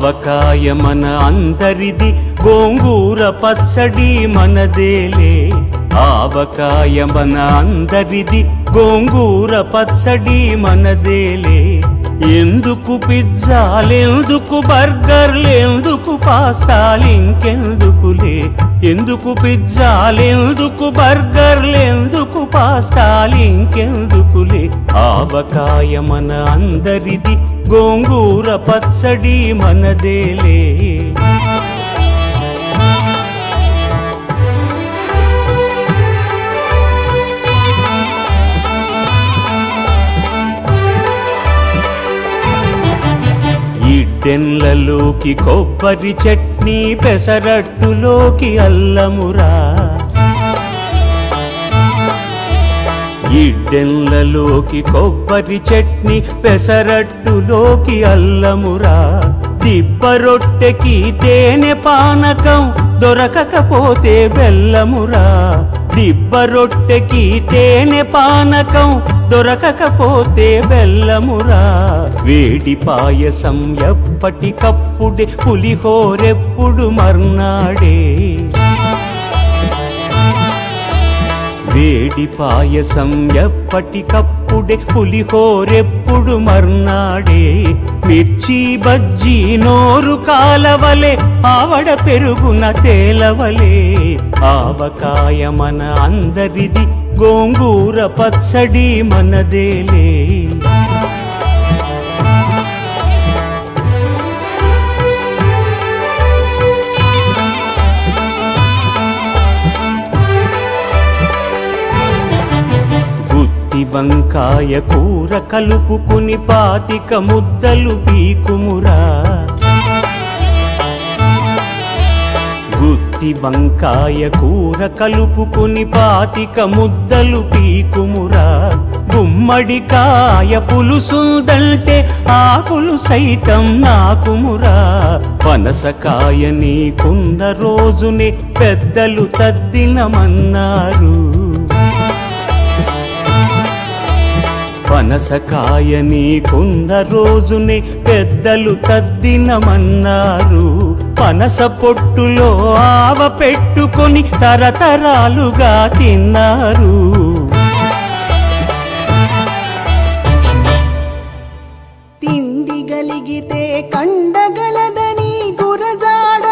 ఆవకాయ మన అందరిది, గోంగూర పచ్చడి మనదేలే. ఆవకాయ మన అందరిది, గోంగూర పచ్చడి మనదేలే. ఎందుకు పిజ్జాలెందుకు బర్గర్లెందుకు పాస్తాలింకెందుకులే. ఎందుకు పిజ్జాలెందుకు బర్గర్లెందుకు పాస్తాలింకెందుకులే. ఆవకాయ మన అందరిది, గోంగూర పచ్చడి మనదేలే. ఇడ్డెన్లలోకి కొబ్బరి చట్నీ, పెసరట్టులోకి అల్లమురా. ఇడ్డెన్లలోకి కొబ్బరి చట్నీ, పెసరట్టులోకి అల్లమురా. దిబ్బ రొట్టెకి తేనె పానకం, దొరకకపోతే బెల్లమురా. దిబ్బ రొట్టెకి తేనె పానకం, దొరకకపోతే బెల్లమురా. వేడి పాయసం ఎప్పటికప్పుడే, పులిహోరెప్పుడు మర్నాడే. వేడి పాయసం ఎప్పటికప్పుడే, పులిహోరెప్పుడు మర్నాడే. మిర్చి బజ్జీ నోరు కాలవలే, ఆవడ పెరుగున తేలవలే. ఆవకాయ మన అందరిది, గోంగూర పచ్చడి మనదేలే. గుత్తి వంకాయ కూర కలుపుకుని, 25 ముద్దలు పీకుమురా. గుత్తి వంకాయ కూర కలుపుకుని, 25 ముద్దలు పీకుమురా. గుమ్మడికాయ పులుసుందంటే, ఆకులు సైతం నాకుమురా. పనసకాయ నీకున్న రోజునే, పెద్దలు తద్దినమన్నారు. పనసకాయ నీకున్న రోజునే, పెద్దలు తద్దినమన్నారు. పనస పొట్టులో ఆవ పెట్టుకొని, తరతరాలుగా తిన్నారు. తిండి గలిగితే కండగలదని, గురజాడ